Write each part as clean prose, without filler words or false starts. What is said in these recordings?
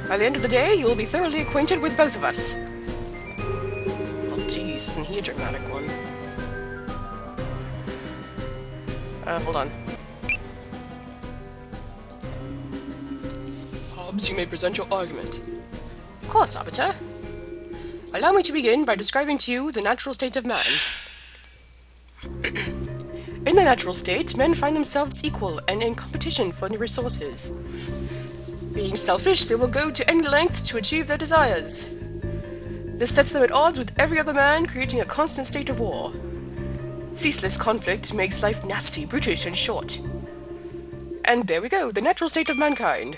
By the end of the day, you will be thoroughly acquainted with both of us. Oh, jeez, isn't he a dramatic one? Hold on. Hobbes, you may present your argument. Of course, Arbiter. Allow me to begin by describing to you the natural state of man. In the natural state, men find themselves equal and in competition for resources. Being selfish, they will go to any length to achieve their desires. This sets them at odds with every other man, creating a constant state of war. Ceaseless conflict makes life nasty, brutish, and short. And there we go, the natural state of mankind.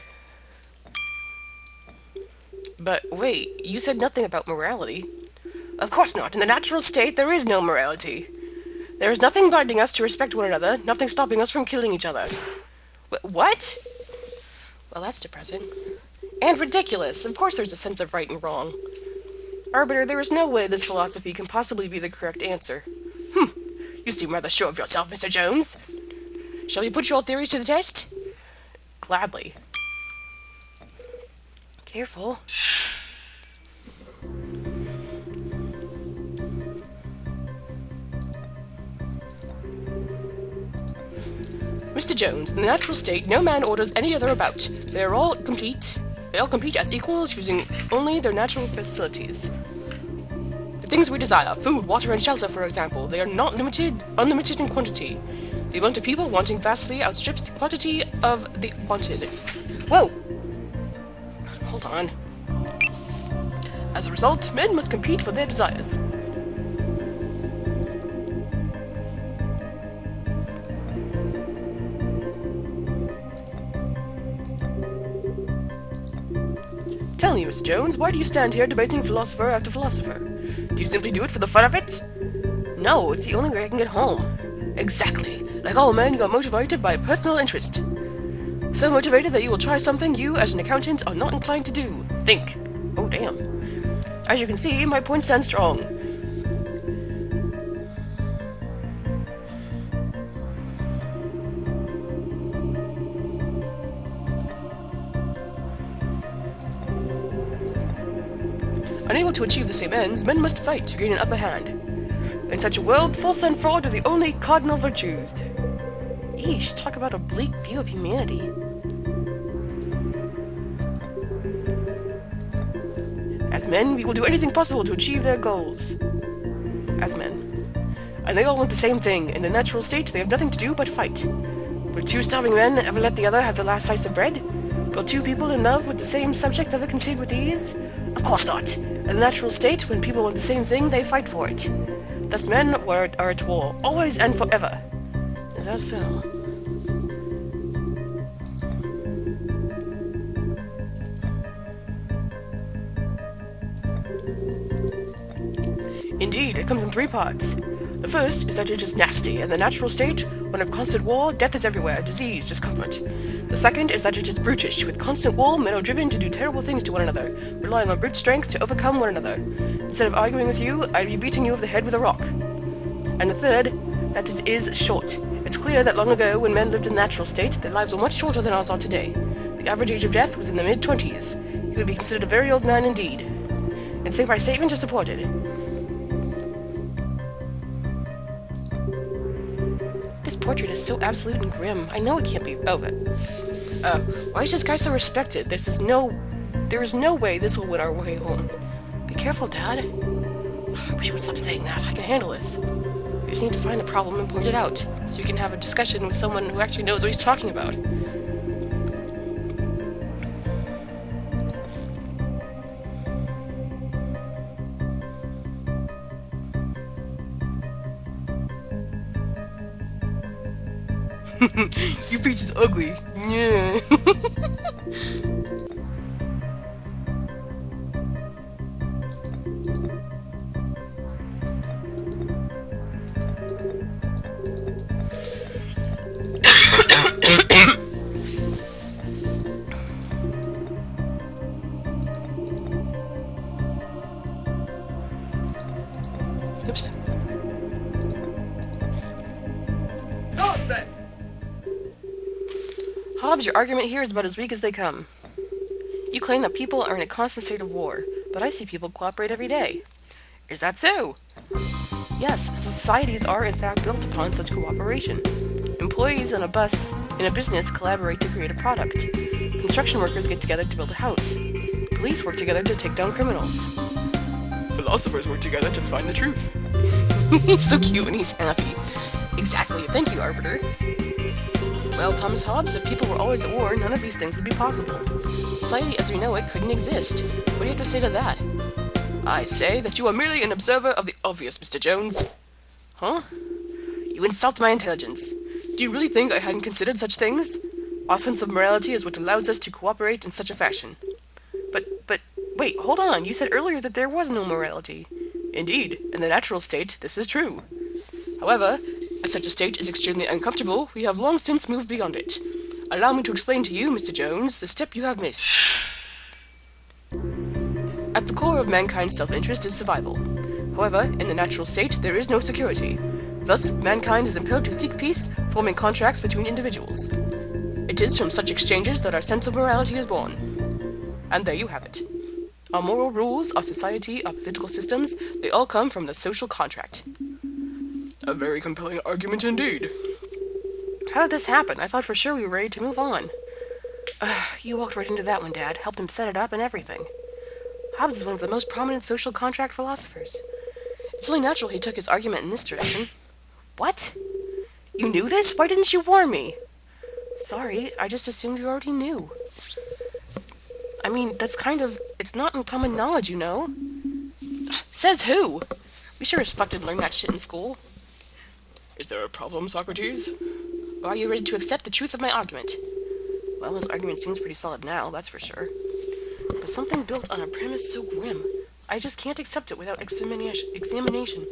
But wait, you said nothing about morality. Of course not. In the natural state, there is no morality. There is nothing binding us to respect one another, nothing stopping us from killing each other. What? Well, that's depressing. And ridiculous. Of course there's a sense of right and wrong. Arbiter, there is no way this philosophy can possibly be the correct answer. You seem rather sure of yourself, Mr. Jones. Shall we put your theories to the test? Gladly. Careful. Mr. Jones, in the natural state, no man orders any other about. They all compete as equals, using only their natural facilities. The things we desire, food, water, and shelter, for example, they are not unlimited in quantity. The amount of people wanting vastly outstrips the quantity of the wanted. Whoa! Hold on. As a result, men must compete for their desires. Tell me, Miss Jones, why do you stand here debating philosopher after philosopher? Do you simply do it for the fun of it? No, it's the only way I can get home. Exactly. Like all men, you are motivated by personal interest. So motivated that you will try something you, as an accountant, are not inclined to do. Think. Oh, damn. As you can see, my point stands strong. Unable to achieve the same ends, men must fight to gain an upper hand. In such a world, false and fraud are the only cardinal virtues. Eesh, talk about a bleak view of humanity. As men, we will do anything possible to achieve their goals. As men. And they all want the same thing. In the natural state, they have nothing to do but fight. Will two starving men ever let the other have the last slice of bread? Will two people in love with the same subject ever concede with ease? Of course not. In the natural state, when people want the same thing, they fight for it. Thus men are at war, always and forever. Is that so? Indeed, it comes in three parts. The first is that it is nasty. In the natural state, when of constant war, death is everywhere, disease, discomfort. The second is that it is brutish. With constant war, men are driven to do terrible things to one another, relying on brute strength to overcome one another. Instead of arguing with you, I'd be beating you over the head with a rock. And the third, that it is short. It's clear that long ago, when men lived in the natural state, their lives were much shorter than ours are today. The average age of death was in the mid-20s. He would be considered a very old man indeed. And say my statement is supported. This portrait is so absolute and grim. I know it can't be. Oh, but why is this guy so respected? There is no way this will win our way home. Be careful, Dad. I wish you would stop saying that. I can handle this. We just need to find the problem and point it out, so we can have a discussion with someone who actually knows what he's talking about. Your face is ugly. Yeah. Oops. Hobbes, your argument here is about as weak as they come. You claim that people are in a constant state of war, but I see people cooperate every day. Is that so? Yes, societies are in fact built upon such cooperation. Employees in a business collaborate to create a product. Construction workers get together to build a house. Police work together to take down criminals. Philosophers work together to find the truth. He's so cute when he's happy. Exactly. Thank you, Arbiter. Well, Thomas Hobbes, if people were always at war, none of these things would be possible. Society as we know it couldn't exist. What do you have to say to that? I say that you are merely an observer of the obvious, Mr. Jones. Huh? You insult my intelligence. Do you really think I hadn't considered such things? Our sense of morality is what allows us to cooperate in such a fashion. But, wait, hold on. You said earlier that there was no morality. Indeed, in the natural state, this is true. However, as such a state is extremely uncomfortable, we have long since moved beyond it. Allow me to explain to you, Mr. Jones, the step you have missed. At the core of mankind's self-interest is survival. However, in the natural state, there is no security. Thus, mankind is impelled to seek peace, forming contracts between individuals. It is from such exchanges that our sense of morality is born. And there you have it. Our moral rules, our society, our political systems, they all come from the social contract. A very compelling argument indeed. How did this happen? I thought for sure we were ready to move on. You walked right into that one, Dad. Helped him set it up and everything. Hobbes is one of the most prominent social contract philosophers. It's only natural he took his argument in this direction. What? You knew this? Why didn't you warn me? Sorry, I just assumed you already knew. I mean, it's not uncommon knowledge, you know. Says who? We sure as fuck didn't learn that shit in school. Is there a problem, Socrates? Or are you ready to accept the truth of my argument? Well, his argument seems pretty solid now, that's for sure. But something built on a premise so grim, I just can't accept it without examination.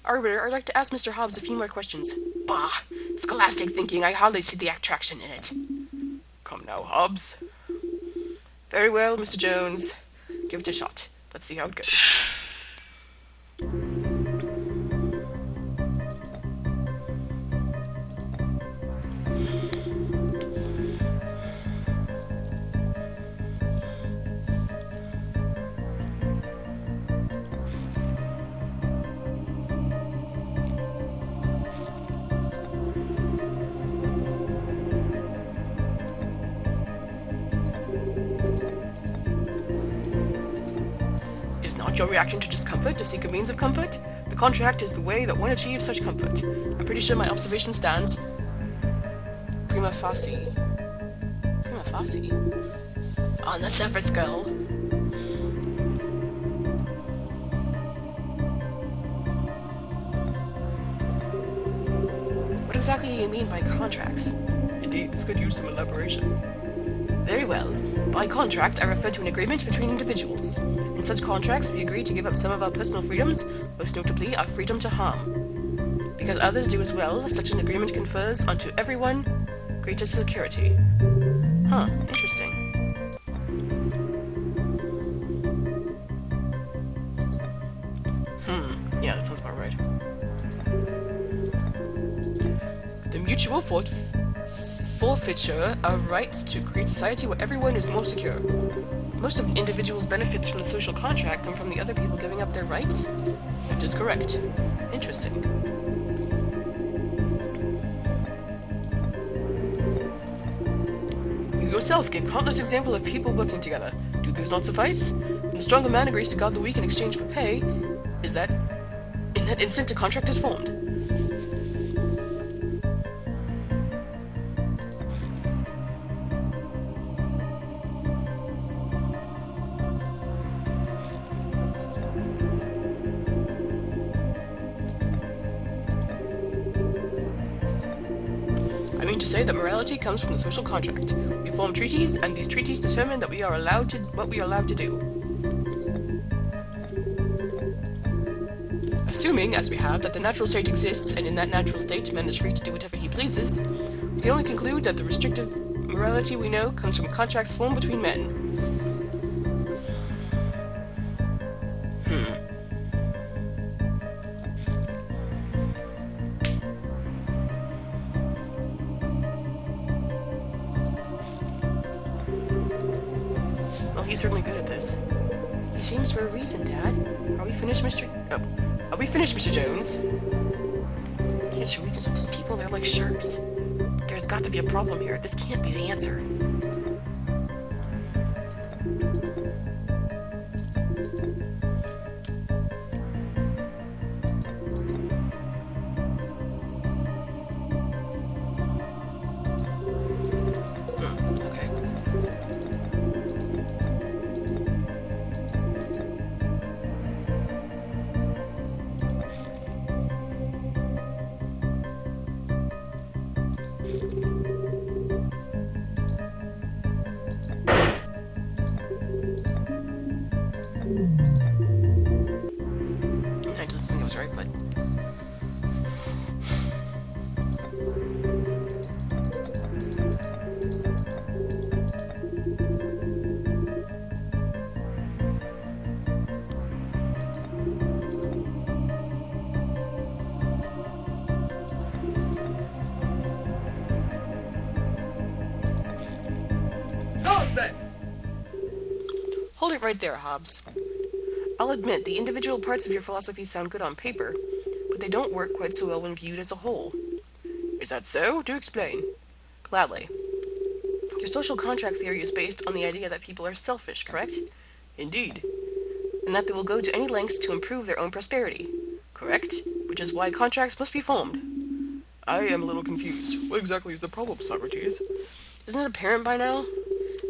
Arbiter, I'd like to ask Mr. Hobbes a few more questions. Bah! Scholastic thinking, I hardly see the attraction in it. Come now, Hobbes. Very well, Mr. Jones. Give it a shot. Let's see how it goes. Is not your reaction to discomfort to seek a means of comfort? The contract is the way that one achieves such comfort. I'm pretty sure my observation stands. Prima facie. Prima facie? On the surface, girl. What exactly do you mean by contracts? Indeed, this could use some elaboration. Very well. By contract, I refer to an agreement between individuals. In such contracts, we agree to give up some of our personal freedoms, most notably our freedom to harm. Because others do as well, such an agreement confers onto everyone greater security. Huh, interesting. Yeah, that sounds about right. The mutual forfeiture of rights to create a society where everyone is more secure. Most of an individual's benefits from the social contract come from the other people giving up their rights? That is correct. Interesting. You yourself gave countless examples of people working together. Do those not suffice? When the stronger man agrees to guard the weak in exchange for pay, in that instant a contract is formed. I mean to say that morality comes from the social contract. We form treaties, and these treaties determine that we are allowed to what we are allowed to do. Assuming, as we have, that the natural state exists, and in that natural state man is free to do whatever he pleases, we can only conclude that the restrictive morality we know comes from contracts formed between men. he's certainly good at this. He's famous for a reason, Dad. Are we finished, Mr. Jones? Can't show weakness with these people, they're like sharks. There's got to be a problem here. This can't be the answer. Right, but Nonsense! Hold it right there, Hobbes. I'll admit the individual parts of your philosophy sound good on paper, but they don't work quite so well when viewed as a whole. Is that so? Do explain. Gladly. Your social contract theory is based on the idea that people are selfish, correct? Indeed. And that they will go to any lengths to improve their own prosperity, correct? Which is why contracts must be formed. I am a little confused. What exactly is the problem, Socrates? Isn't it apparent by now?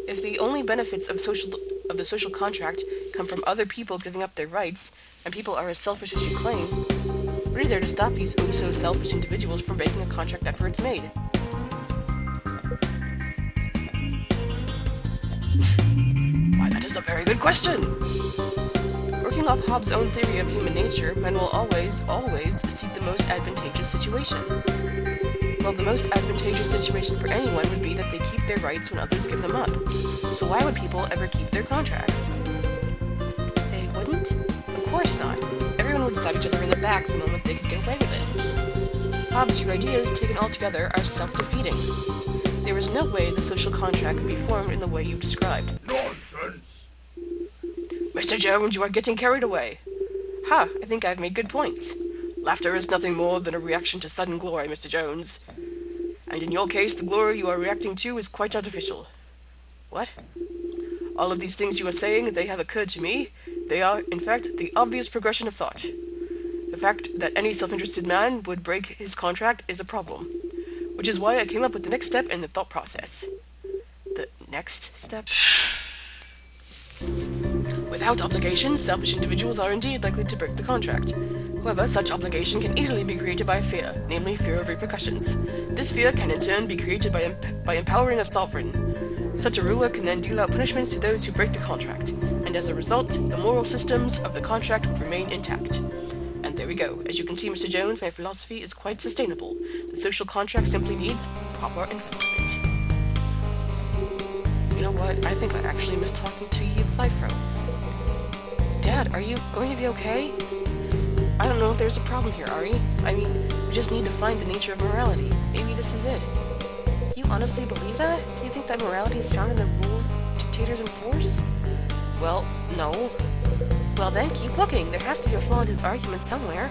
If the only benefits of the social contract come from other people giving up their rights, and people are as selfish as you claim, what is there to stop these oh-so-selfish individuals from breaking a contract after it's made? Why, that is a very good question! Working off Hobbes' own theory of human nature, men will always seek the most advantageous situation. Well, the most advantageous situation for anyone would be that they keep their rights when others give them up. So why would people ever keep their contracts? They wouldn't? Of course not. Everyone would stab each other in the back the moment they could get away with it. Hobbes, your ideas, taken all together, are self-defeating. There is no way the social contract could be formed in the way you've described. Nonsense! Mr. Jones, you are getting carried away. Ha, I think I've made good points. Laughter is nothing more than a reaction to sudden glory, Mr. Jones. And in your case, the glory you are reacting to is quite artificial. What? All of these things you are saying, they have occurred to me. They are, in fact, the obvious progression of thought. The fact that any self-interested man would break his contract is a problem, which is why I came up with the next step in the thought process. The next step? Without obligation, selfish individuals are indeed likely to break the contract. However, such obligation can easily be created by fear, namely fear of repercussions. This fear can in turn be created by empowering a sovereign. Such a ruler can then deal out punishments to those who break the contract, and as a result, the moral systems of the contract would remain intact. And there we go. As you can see, Mr. Jones, my philosophy is quite sustainable. The social contract simply needs proper enforcement. You know what? I think I actually missed talking to you, Flyfro. Dad, are you going to be okay? I don't know if there's a problem here, Ari. I mean, we just need to find the nature of morality. Maybe this is it. You honestly believe that? Do you think that morality is found in the rules dictators enforce? Well, no. Well then, keep looking. There has to be a flaw in his argument somewhere.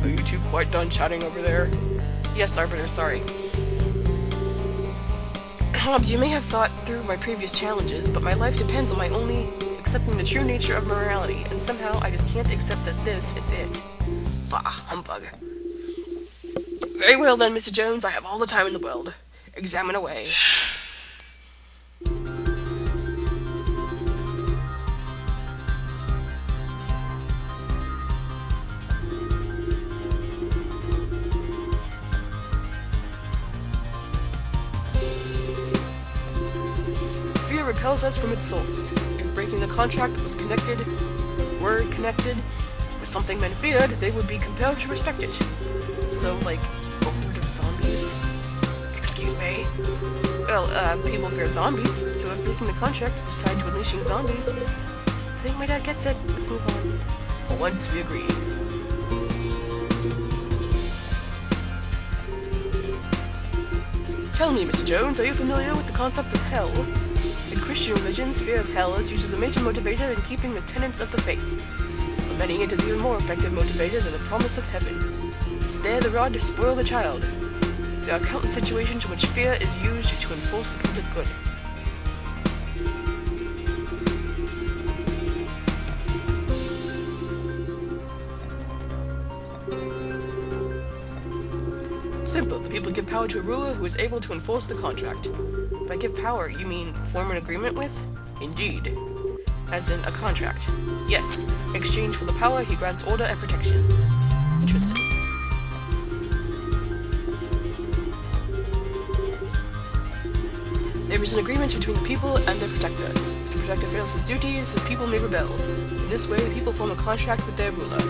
Are you two quite done chatting over there? Yes, Arbiter, sorry. Hobbes, you may have thought through my previous challenges, but my life depends on my only accepting the true nature of morality, and somehow I just can't accept that this is it. Bah, humbug. Very well then, Mr. Jones, I have all the time in the world. Examine away. Fear repels us from its source. If breaking the contract were connected with something men feared, they would be compelled to respect it. So, like, a horde of zombies? Excuse me? Well, people fear zombies, so if breaking the contract was tied to unleashing zombies, I think my dad gets it. Let's move on. For once, we agree. Tell me, Mr. Jones, are you familiar with the concept of hell? In Christian religions, fear of hell is used as a major motivator in keeping the tenets of the faith. For many, it is even more effective motivator than the promise of heaven. Spare the rod, spoil the child. There are countless situations in which fear is used to enforce the public good. Simple. The people give power to a ruler who is able to enforce the contract. By give power, you mean form an agreement with? Indeed. As in a contract. Yes. In exchange for the power, he grants order and protection. Interesting. There is an agreement between the people and their protector. If the protector fails his duties, his people may rebel. In this way, the people form a contract with their ruler.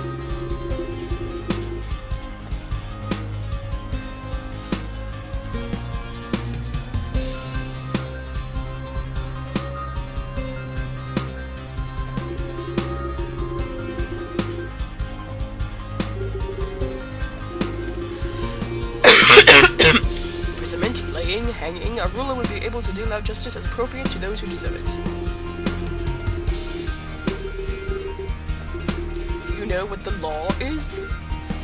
Imprisonment, flaying, hanging, a ruler would be able to deal out justice as appropriate to those who deserve it. Do you know what the law is?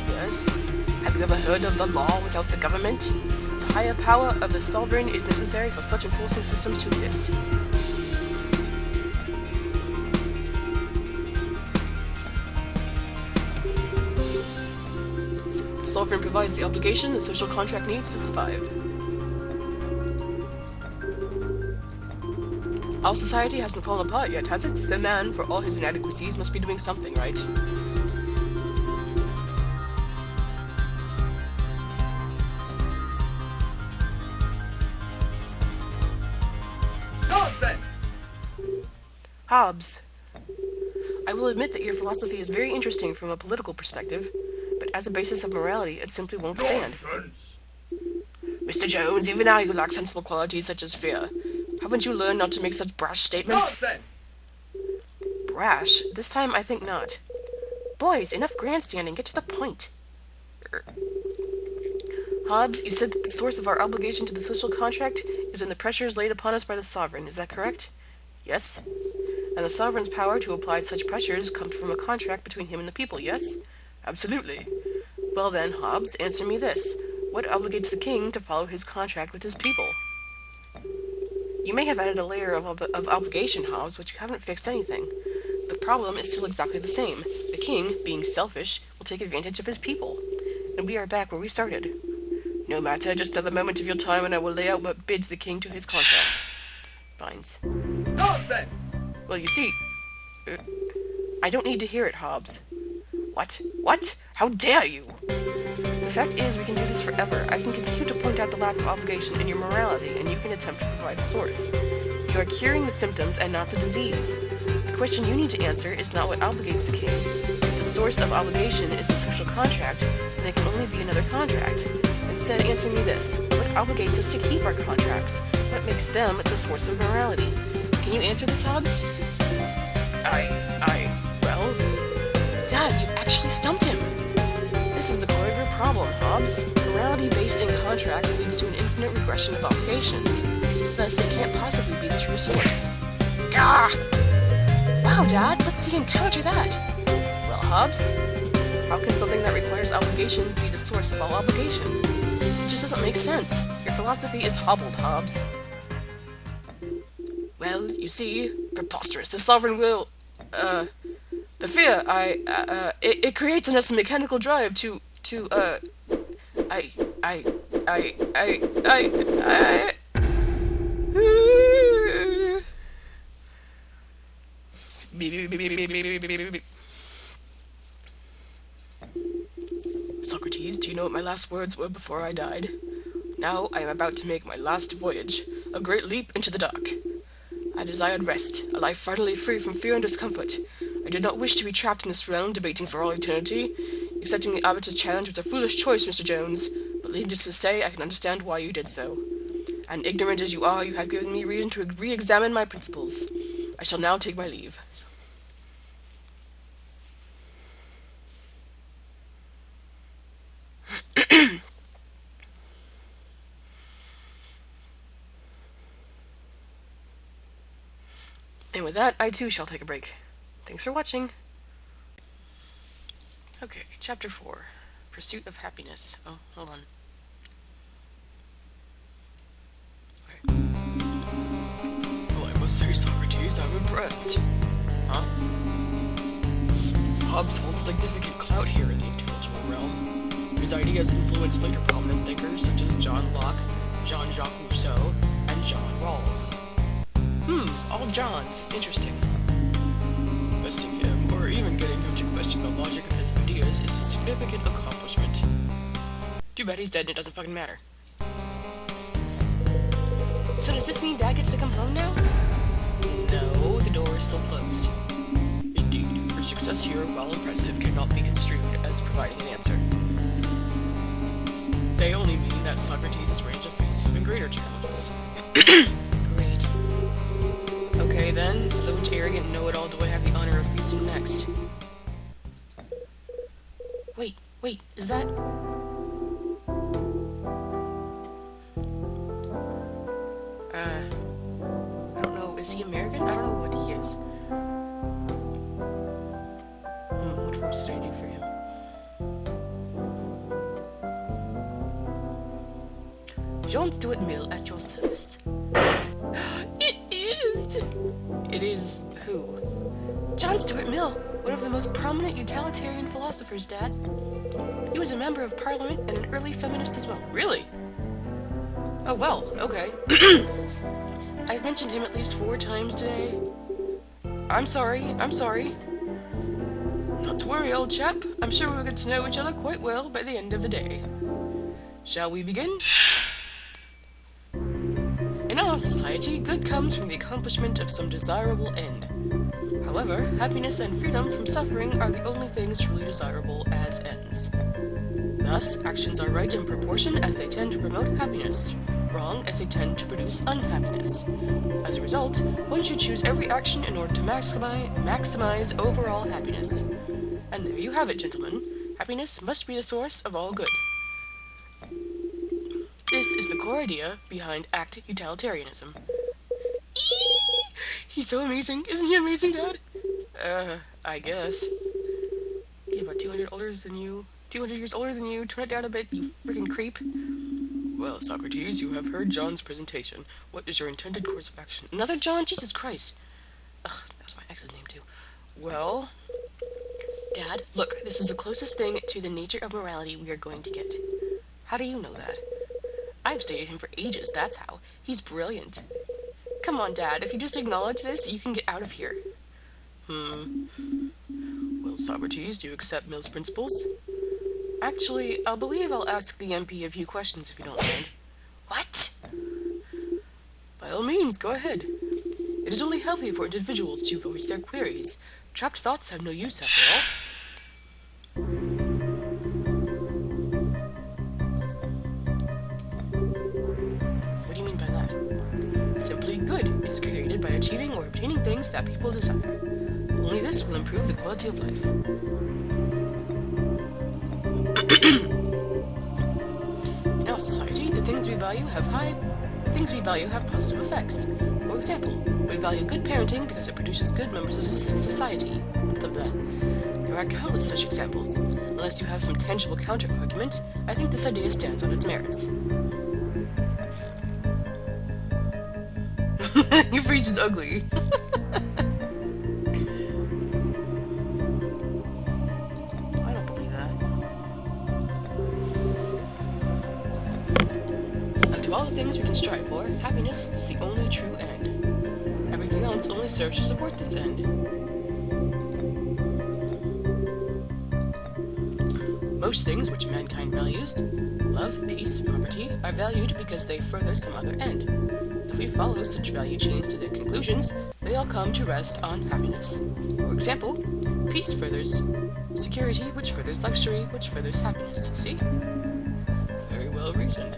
Yes. Have you ever heard of the law without the government? The higher power of the sovereign is necessary for such enforcing systems to exist. The sovereign provides the obligation the social contract needs to survive. Our society hasn't fallen apart yet, has it? So man, for all his inadequacies, must be doing something right. Nonsense! Hobbes. I will admit that your philosophy is very interesting from a political perspective, but as a basis of morality, it simply won't stand. Nonsense! Mr. Jones, even now you lack sensible qualities such as fear. Haven't you learned not to make such brash statements? Nonsense! Brash? This time I think not. Boys, enough grandstanding, get to the point. Hobbes, you said that the source of our obligation to the social contract is in the pressures laid upon us by the sovereign, is that correct? Yes. And the sovereign's power to apply such pressures comes from a contract between him and the people, yes? Absolutely. Well then, Hobbes, answer me this. What obligates the king to follow his contract with his people? You may have added a layer of obligation, Hobbes, but you haven't fixed anything. The problem is still exactly the same. The king, being selfish, will take advantage of his people. And we are back where we started. No matter, just another moment of your time and I will lay out what bids the king to his contract. Fines. Nonsense! Well, you see... I don't need to hear it, Hobbes. What? What? How dare you? The fact is, we can do this forever. I can continue to point out the lack of obligation in your morality, and you can attempt to provide a source. You are curing the symptoms and not the disease. The question you need to answer is not what obligates the king. If the source of obligation is the social contract, then it can only be another contract. Instead, answer me this. What obligates us to keep our contracts? What makes them the source of morality? Can you answer this, Hobbes? Well... Dad, you've actually stumped him. This is the core of your problem, Hobbes. Morality based in contracts leads to an infinite regression of obligations. Thus, they can't possibly be the true source. Gah! Wow, Dad, let's see him counter that. Well, Hobbes, how can something that requires obligation be the source of all obligation? It just doesn't make sense. Your philosophy is hobbled, Hobbes. Well, you see, preposterous. The sovereign will, the fear, it creates in us a mechanical drive to, Socrates, do you know what my last words were before I died? Now I am about to make my last voyage, a great leap into the dark. I desired rest, a life finally free from fear and discomfort. I did not wish to be trapped in this realm, debating for all eternity. Accepting the arbiter's challenge was a foolish choice, Mr. Jones, but needless to say, I can understand why you did so. And ignorant as you are, you have given me reason to re-examine my principles. I shall now take my leave. And with that, I too shall take a break. Thanks for watching. Okay, Chapter 4. Pursuit of Happiness. Oh, hold on. Well, I must say, Socrates, I'm impressed. Huh? Hobbes holds significant clout here in the intellectual realm. His ideas influenced later prominent thinkers such as John Locke, Jean-Jacques Rousseau, and John Rawls. All Johns. Interesting. Besting him, or even getting him to question the logic of his ideas, is a significant accomplishment. Too bad he's dead and it doesn't fucking matter. So does this mean Dad gets to come home now? No, the door is still closed. Indeed, her success here, while impressive, cannot be construed as providing an answer. They only mean that Socrates' range of faces even greater challenges. Great. Okay then, so which arrogant know-it-all do I have the honor of facing next? Wait, is that... I don't know, is he American? I don't know what he is. What force did I do for him? John Stuart Mill at your service. It is! It is who? John Stuart Mill, one of the most prominent utilitarian philosophers, Dad. He was a member of Parliament and an early feminist as well. Really? Oh, well, okay. I've mentioned him at least 4 times today. I'm sorry. Not to worry, old chap. I'm sure we'll get to know each other quite well by the end of the day. Shall we begin? In our society, good comes from the accomplishment of some desirable end. However, happiness and freedom from suffering are the only things truly desirable as ends. Thus, actions are right in proportion as they tend to promote happiness, wrong as they tend to produce unhappiness. As a result, one should choose every action in order to maximize overall happiness. And there you have it, gentlemen. Happiness must be the source of all good. This is the core idea behind ACT utilitarianism. Eee! He's so amazing. Isn't he amazing, Dad? I guess. He's about 200 years older than you. Turn it down a bit, you freaking creep. Well, Socrates, you have heard John's presentation. What is your intended course of action? Another John? Jesus Christ. Ugh, that was my ex's name, too. Well... Dad, look, this is the closest thing to the nature of morality we are going to get. How do you know that? I've studied him for ages, that's how. He's brilliant. Come on, Dad, if you just acknowledge this, you can get out of here. Well, Socrates, do you accept Mill's principles? Actually, I believe I'll ask the MP a few questions if you don't mind. What? By all means, go ahead. It is only healthy for individuals to voice their queries. Trapped thoughts have no use, after all. What do you mean by that? Simply, good is created by achieving or obtaining things that people desire. Only this will improve the quality of life. In our society, the things we value have positive effects. For example, we value good parenting because it produces good members of society. Blah, blah. There are countless such examples. Unless you have some tangible counter-argument, I think this idea stands on its merits. Your breach is ugly. I don't believe that. And to all the things we can strive for, happiness is the only true end. Everything else only serves to support this end. Most things which mankind values, love, peace, property, are valued because they further some other end. If we follow such value chains to their conclusions, they all come to rest on happiness. For example, peace furthers security, which furthers luxury, which furthers happiness. See? Very well reasoned.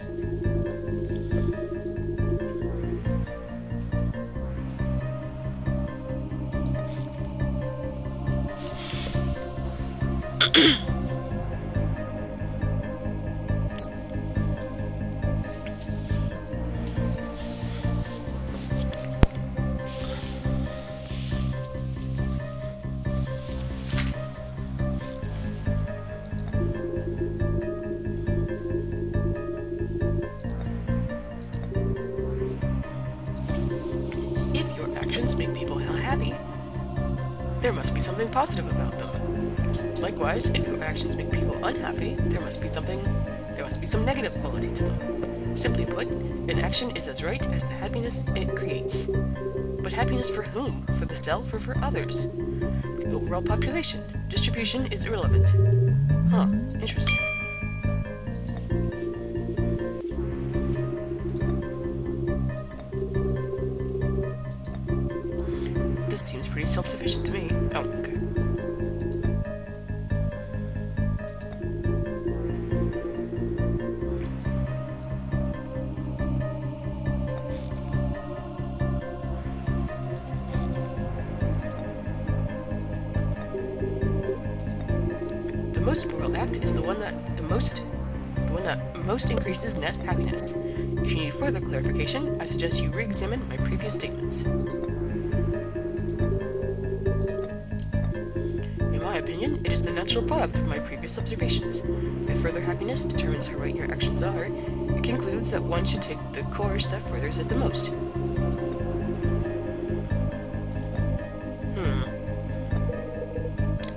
actions make people happy, there must be something positive about them. Likewise, if your actions make people unhappy, there must be some negative quality to them. Simply put, an action is as right as the happiness it creates. But happiness for whom? For the self or for others? The overall population. Distribution is irrelevant. Huh, interesting. This seems pretty self-sufficient to me. Oh, okay. The most moral act is the one that most increases net happiness. If you need further clarification, I suggest you re-examine my previous statements. In my opinion, it is the natural product of my previous observations. If further happiness determines how right your actions are, it concludes that one should take the course that furthers it the most.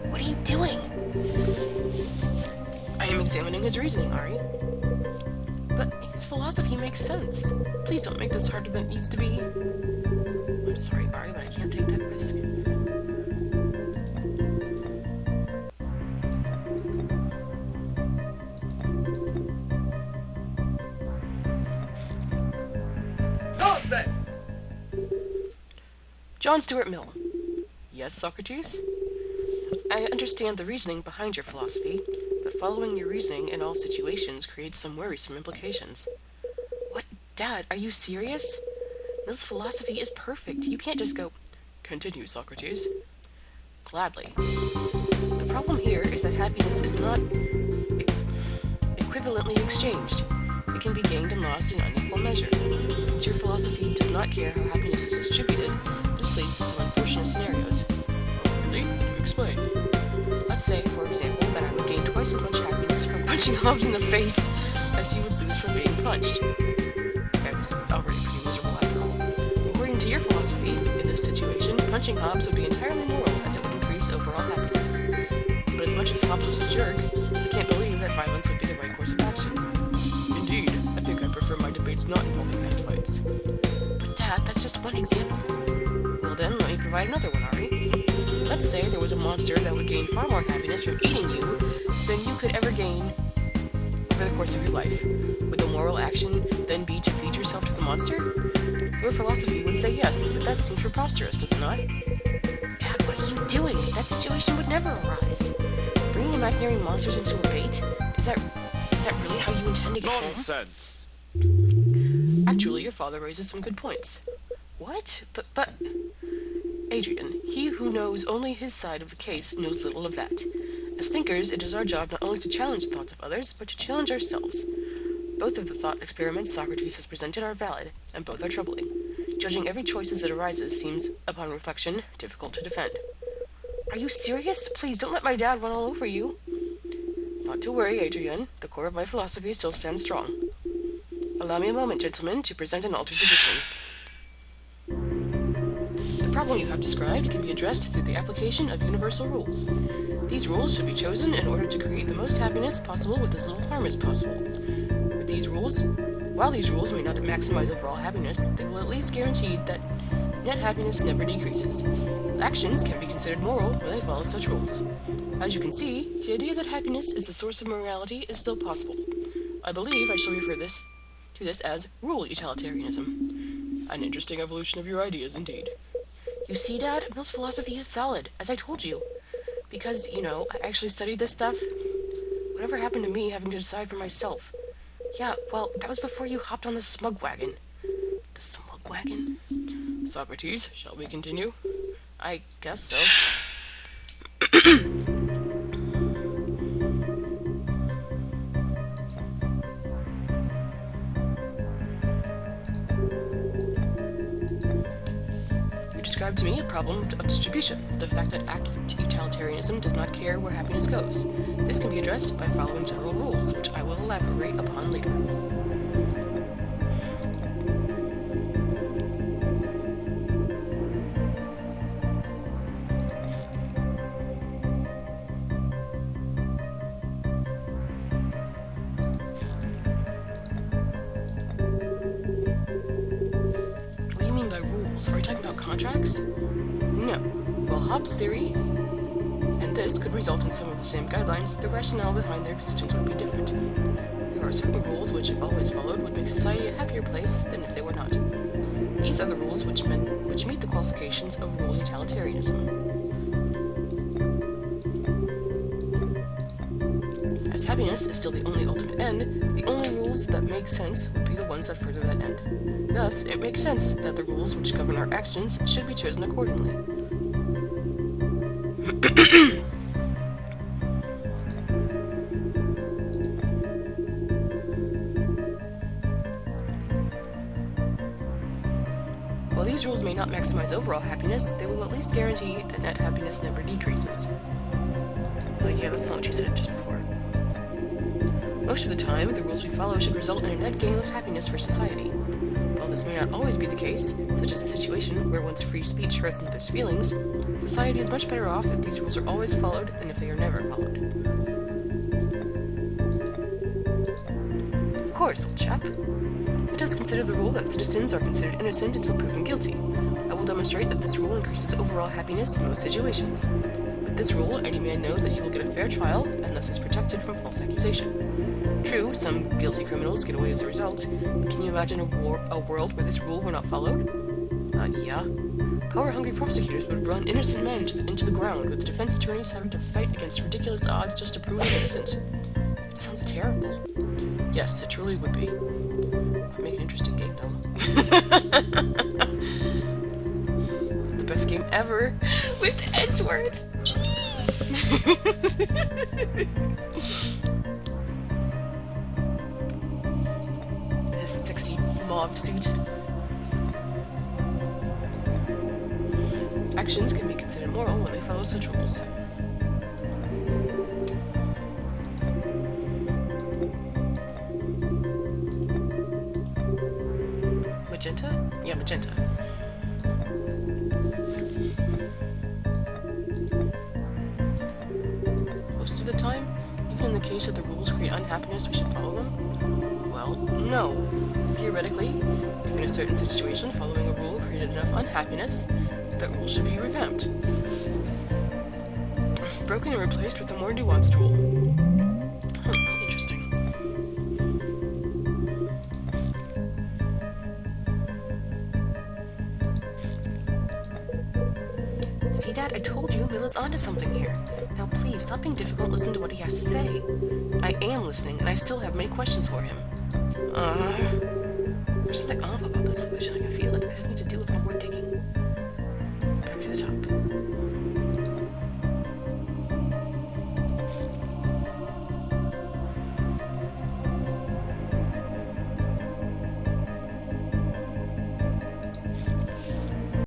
What are you doing? I am examining his reasoning, Ari. But his philosophy makes sense. Please don't make this harder than it needs to be. I'm sorry, Ari, but I can't take that risk. Nonsense! John Stuart Mill. Yes, Socrates? I understand the reasoning behind your philosophy, but following your reasoning in all situations creates some worrisome implications. What, Dad, are you serious? Mill's philosophy is perfect. You can't just go, "Continue, Socrates." Gladly. The problem here is that happiness is not equivalently exchanged. It can be gained and lost in unequal measure. Since your philosophy does not care how happiness is distributed, this leads to some unfortunate scenarios. Really? Explain. Let's say, for example, that I would gain twice as much happiness from punching Hobbes in the face as he would lose from being punched. I was already pretty miserable after all. According to your philosophy, in this situation, punching Hobbes would be entirely moral, as it would increase overall happiness. But as much as Hobbes was a jerk, I can't believe that violence would be the right course of action. Indeed, I think I prefer my debates not involving fistfights. But Dad, that's just one example. Well then, let me provide another one, Ari. Let's say there was a monster that would gain far more happiness from eating you than you could ever gain over the course of your life. Would the moral action then be to feed yourself to the monster? Your philosophy would say yes, but that seems preposterous, does it not? Dad, what are you doing? That situation would never arise. Bringing imaginary monsters into a bait? Is that really how you intend to get home? Nonsense! Actually, your father raises some good points. What? But... Adrian, he who knows only his side of the case knows little of that. As thinkers, it is our job not only to challenge the thoughts of others, but to challenge ourselves. Both of the thought experiments Socrates has presented are valid, and both are troubling. Judging every choice as it arises seems, upon reflection, difficult to defend. Are you serious? Please don't let my dad run all over you. Not to worry, Adrian. The core of my philosophy still stands strong. Allow me a moment, gentlemen, to present an altered position. The problem you have described can be addressed through the application of universal rules. These rules should be chosen in order to create the most happiness possible with as little harm as possible. While these rules may not maximize overall happiness, they will at least guarantee that net happiness never decreases. Actions can be considered moral when they follow such rules. As you can see, the idea that happiness is the source of morality is still possible. I believe I shall refer to this as rule utilitarianism. An interesting evolution of your ideas, indeed. You see, Dad, Mill's philosophy is solid, as I told you. Because, I actually studied this stuff. Whatever happened to me having to decide for myself? Yeah, well, that was before you hopped on the smug wagon. The smug wagon? Socrates, shall we continue? I guess so. You described to me a problem of distribution, the fact that utilitarianism does not care where happiness goes. This can be addressed by following general rules, which I will elaborate upon later. rules? Are we talking about contracts? No. While Hobbes' theory and this could result in some of the same guidelines, the rationale behind their existence would be different. There are certain rules which, if always followed, would make society a happier place than if they were not. These are the rules which meet the qualifications of rule utilitarianism. As happiness is still the only ultimate end, the only rules that make sense would be the ones that further that end. Thus, it makes sense that the rules which govern our actions should be chosen accordingly. While these rules may not maximize overall happiness, they will at least guarantee that net happiness never decreases. Oh yeah, that's not what you said just before. Most of the time, the rules we follow should result in a net gain of happiness for society. While this may not always be the case, such as a situation where one's free speech hurts another's feelings, society is much better off if these rules are always followed than if they are never followed. Of course, old chap. Let us consider the rule that citizens are considered innocent until proven guilty. I will demonstrate that this rule increases overall happiness in most situations. With this rule, any man knows that he will get a fair trial and thus is protected from false accusation. True, some guilty criminals get away as a result, but can you imagine a world where this rule were not followed? Yeah. Power-hungry prosecutors would run innocent men into the ground, with defense attorneys having to fight against ridiculous odds just to prove them innocent. It sounds terrible. Yes, it truly would be. Might make an interesting game, though. The best game ever, with Edgeworth! Sexy mauve suit. Actions can be considered moral when they follow such rules. Magenta? Yeah, magenta. Most of the time, even in the case that the rules create unhappiness, we should follow them? Well, no. Theoretically, if in a certain situation following a rule created enough unhappiness, that rule should be revamped. Broken and replaced with a more nuanced rule. Interesting. See, Dad, I told you Milla's onto something here. Now please, stop being difficult, listen to what he has to say. I am listening, and I still have many questions for him. There's something off about this solution. I can feel it. I just need to do a little more digging.